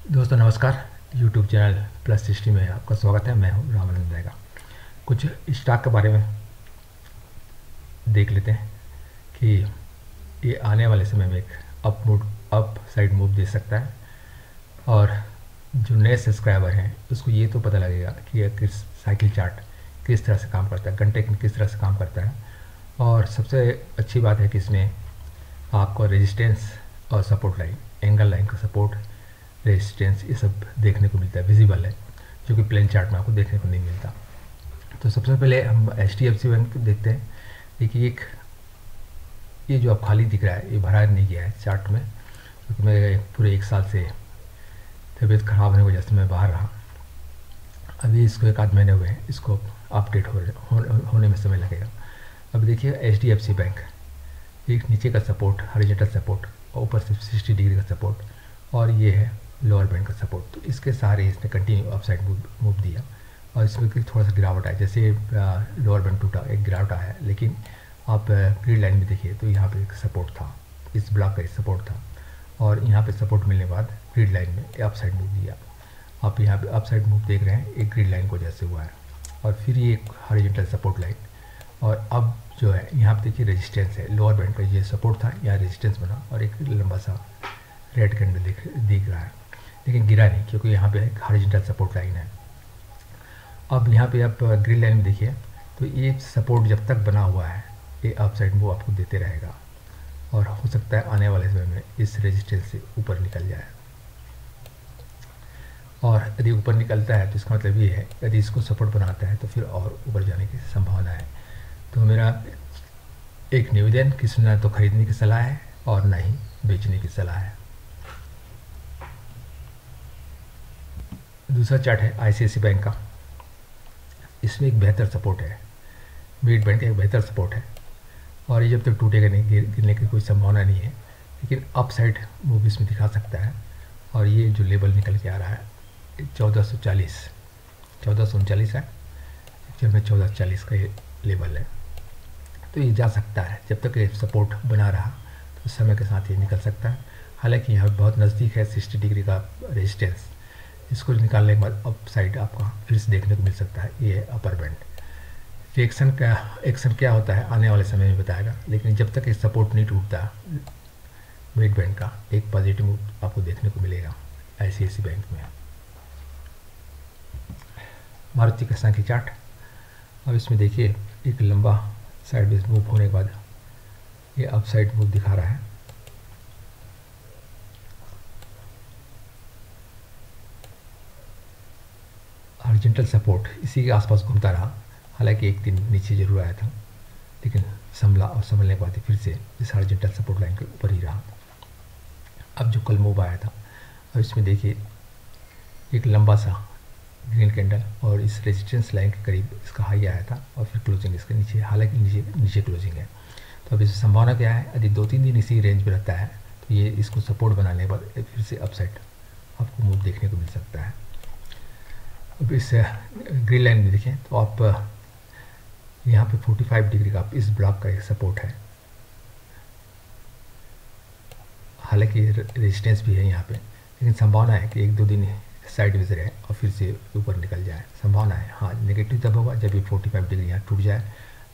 दोस्तों नमस्कार। YouTube channel plus sixty में आपका स्वागत है। मैं हूं रामानंद रहेगा। कुछ स्टॉक के बारे में देख लेते हैं कि ये आने वाले समय में एक अप साइड मूव दे सकता है। और जो नए सब्सक्राइबर हैं उसको ये तो पता लगेगा कि यह किस साइकिल चार्ट किस तरह से काम करता है, घंटे किस तरह से काम करता है। और सबसे अच्छी बात है कि इसमें आपको रेजिस्टेंस और सपोर्ट लाइन, एंगल लाइन का सपोर्ट, रेजिस्टेंस, ये सब देखने को मिलता है, विजिबल है, जो कि प्लेन चार्ट में आपको देखने को नहीं मिलता। तो सबसे पहले हम HDFC बैंक देखते हैं। देखिए ये जो अब खाली दिख रहा है ये भरा नहीं गया है चार्ट में, क्योंकि मैं पूरे एक साल से तबीयत खराब होने की वजह से मैं बाहर रहा। अभी इसको एक आध महीने हुए हैं, इसको अपडेट होने में समय लगेगा। अब देखिए HDFC बैंक एक नीचे का सपोर्ट, हॉरिजॉन्टल सपोर्ट, और ऊपर से 60 डिग्री का सपोर्ट, और ये है लोअर बैंड का सपोर्ट। तो इसके सारे इसने कंटिन्यू अपसाइड मूव दिया, और इसमें थोड़ा सा गिरावट आया। जैसे लोअर बैंड टूटा, एक गिरावट आया, लेकिन आप ग्रीन लाइन में देखिए तो यहाँ पे एक सपोर्ट था, इस ब्लॉक का सपोर्ट था, और यहाँ पे सपोर्ट मिलने के बाद ग्रीन लाइन में अपसाइड मूव दिया। आप यहाँ पे अपसाइड मूव देख रहे हैं, एक ग्रीन लाइन को जैसे हुआ है, और फिर ये एक हॉरिजॉन्टल सपोर्ट लाइन, और अब जो है यहाँ पे देखिए रेजिस्टेंस है। लोअर बैंड का ये सपोर्ट था, यहाँ रेजिस्टेंस बना, और एक लंबा सा रेड कैंडल दिख रहा है, लेकिन गिरा नहीं, क्योंकि यहाँ पे एक हॉरिजॉन्टल सपोर्ट लाइन है। अब यहाँ पे आप ग्रीन लाइन में देखिए तो ये सपोर्ट जब तक बना हुआ है ये अपसाइड मूव आपको देते रहेगा, और हो सकता है आने वाले समय में इस रेजिस्टेंस से ऊपर निकल जाए। और यदि ऊपर निकलता है तो इसका मतलब ये है, यदि इसको सपोर्ट बनाता है तो फिर और ऊपर जाने की संभावना है। तो मेरा एक निवेदन कि ना तो खरीदने की सलाह है और ना ही बेचने की सलाह है। दूसरा चार्ट है ICICI बैंक का। इसमें एक बेहतर सपोर्ट है, मिड बैंक का एक बेहतर सपोर्ट है, और ये जब तक टूटेगा नहीं, गिरने की कोई संभावना नहीं है, लेकिन अप साइड मूव इसमें दिखा सकता है। और ये जो लेवल निकल के आ रहा है 1439 है, एक्चुअल में 1440 का ये लेवल है। तो ये जा सकता है, जब तक ये सपोर्ट बना रहा तो समय के साथ ये निकल सकता है। हालांकि यहाँ बहुत नज़दीक है 60 डिग्री का रेजिस्टेंस, इसको निकालने के बाद अप साइड आपका फिर से देखने को मिल सकता है। ये है अपर बैंड। एक्शन क्या होता है आने वाले समय में बताएगा, लेकिन जब तक ये सपोर्ट नहीं टूटता मिड बैंड का, एक पॉजिटिव मूव आपको देखने को मिलेगा ICICI बैंक में। मारुति का सांख्यिकी चार्ट। अब इसमें देखिए एक लंबा साइडवेज मूव होने के बाद ये अप साइड मूव दिखा रहा है। हॉरिजॉन्टल सपोर्ट इसी के आसपास घूमता रहा, हालांकि एक दिन नीचे जरूर आया था, लेकिन संभला, और संभलने के बाद फिर से इस हॉरिजॉन्टल सपोर्ट लाइन के ऊपर ही रहा। अब जो कल मूव आया था, अब इसमें देखिए एक लंबा सा ग्रीन कैंडल, और इस रेजिस्टेंस लाइन के करीब इसका हाई आया था, और फिर क्लोजिंग इसके नीचे, हालांकि नीचे क्लोजिंग है। तो अब इसमें संभावना क्या है, यदि 2-3 दिन इसी रेंज में रहता है तो ये इसको सपोर्ट बनाने के बाद फिर से अपसाइड आपको मूव देखने को मिल सकता है। अब इस ग्रीन लाइन में देखें तो आप यहाँ पे 45 डिग्री का इस ब्लॉक का एक सपोर्ट है, हालांकि रेजिस्टेंस भी है यहाँ पे, लेकिन संभावना है कि 1-2 दिन साइडवेज रहे और फिर से ऊपर निकल जाए, संभावना है। हाँ, नेगेटिव तब होगा जब ये 45 डिग्री यहाँ टूट जाए,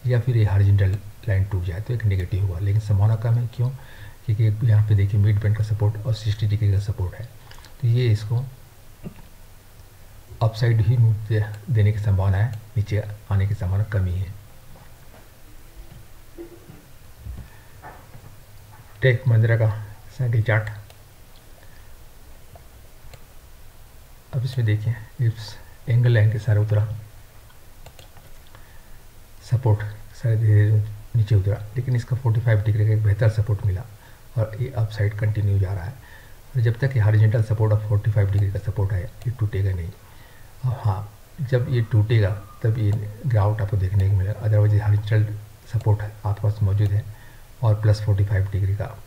या फिर ये हॉरिजॉन्टल लाइन टूट जाए, तो एक नेगेटिव होगा, लेकिन संभावना कम है। क्यों? क्योंकि यहाँ पे देखिए मिड बैंड का सपोर्ट और 60 डिग्री का सपोर्ट है, तो ये इसको अपसाइड ही मूव देने की संभावना है, नीचे आने की संभावना कम ही है। टेक महिंद्रा का साइकिल चार्ट। अब इसमें देखिए इस एंगल लाइन के सारे उतरा, सपोर्ट सारे धीरे धीरे नीचे उतरा, लेकिन इसका 45 डिग्री का एक बेहतर सपोर्ट मिला, और ये अप साइड कंटिन्यू जा रहा है। और जब तक ये हॉरिजॉन्टल सपोर्ट और 45 डिग्री का सपोर्ट है, ये टूटेगा नहीं। और हाँ, जब ये टूटेगा तब ये गिरावट आपको देखने को मिलेगा, अदरवाइज हॉरिजॉन्टल सपोर्ट आपके पास मौजूद है, और प्लस 45 डिग्री का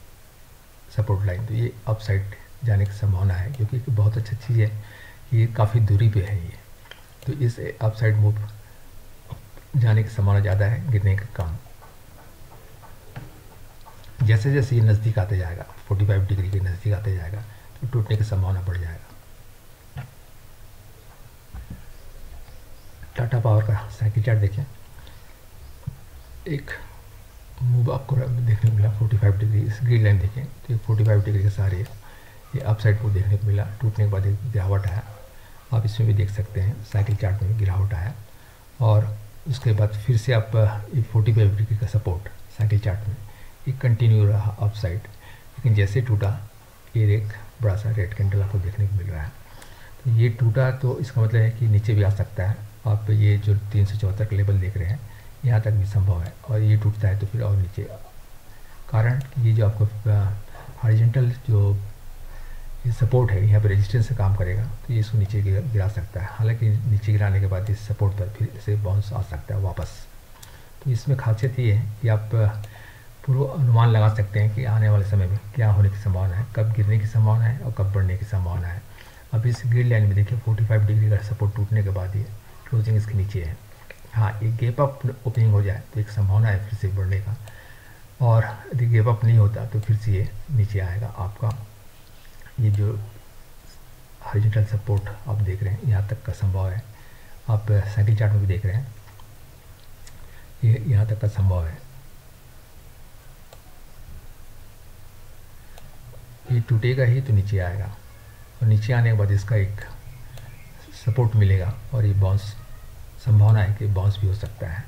सपोर्ट लाइन, तो ये अप साइड जाने की संभावना है, क्योंकि बहुत अच्छी चीज़ है कि ये काफ़ी दूरी पे है ये, तो इस अप साइड मूव जाने की संभावना ज़्यादा है, गिरने का कम। जैसे जैसे ये नज़दीक आते जाएगा, 45 डिग्री के नज़दीक आते जाएगा, तो टूटने की संभावना बढ़ जाएगा। टाटा पावर का साइकिल चार्ट देखें, एक मूव आपको देखने को मिला 45 डिग्री। इस ग्रीन लाइन देखें तो ये 45 डिग्री के सारे ये अप साइड को देखने को मिला। टूटने के बाद एक गिरावट आया, आप इसमें भी देख सकते हैं साइकिल चार्ट में गिरावट आया। और उसके बाद फिर से आप ये 45 डिग्री का सपोर्ट साइकिल चार्ट में ये कंटिन्यू रहा अप साइड, लेकिन जैसे टूटा ये एक बड़ा सा रेड कैंडल आपको देखने को मिल रहा है। तो ये टूटा तो इसका मतलब है कि नीचे भी आ सकता है। आप ये जो 374 का लेवल देख रहे हैं यहाँ तक भी संभव है, और ये टूटता है तो फिर और नीचे, कारण ये जो आपको हॉरिजॉन्टल जो ये सपोर्ट है यहाँ पर रेजिस्टेंस से काम करेगा, तो ये इसको नीचे गिरा सकता है। हालांकि नीचे गिराने के बाद इस सपोर्ट पर फिर से बाउंस आ सकता है वापस। तो इसमें खासियत ये है कि आप पूर्व अनुमान लगा सकते हैं कि आने वाले समय में क्या होने की संभावना है, कब गिरने की संभावना है और कब बढ़ने की संभावना है। अब इस ग्रीन लाइन में देखिए 45 डिग्री का सपोर्ट टूटने के बाद ये क्लोजिंग इसके नीचे है। हाँ, एक गैप अप ओपनिंग हो जाए तो एक संभावना है फिर से बढ़ने का, और यदि गैप अप नहीं होता तो फिर से ये नीचे आएगा। आपका ये जो हॉरिजॉन्टल सपोर्ट आप देख रहे हैं यहाँ तक का संभव है। आप साइकिल चार्ट में भी देख रहे हैं ये यहाँ तक का संभव है। ये टूटेगा ही तो नीचे आएगा, और नीचे आने के बाद इसका एक सपोर्ट मिलेगा और ये बाउंस, संभावना है कि बाउंस भी हो सकता है।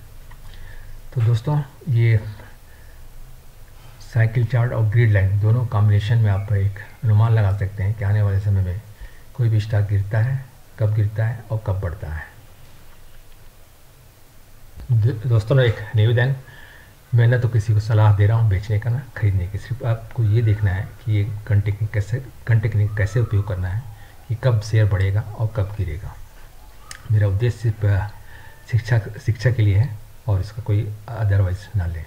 तो दोस्तों ये साइकिल चार्ट और ग्रिड लाइन दोनों कॉम्बिनेशन में आप एक अनुमान लगा सकते हैं कि आने वाले समय में कोई भी स्टॉक गिरता है, कब गिरता है और कब बढ़ता है। दोस्तों एक निवेदन, मैं ना तो किसी को सलाह दे रहा हूँ बेचने का ना खरीदने की, सिर्फ आपको ये देखना है कि ये गन टेक्निक कैसे उपयोग करना है कि कब शेयर बढ़ेगा और कब गिरेगा। मेरा उद्देश्य सिर्फ शिक्षा के लिए है और इसका कोई अदरवाइज ना लें।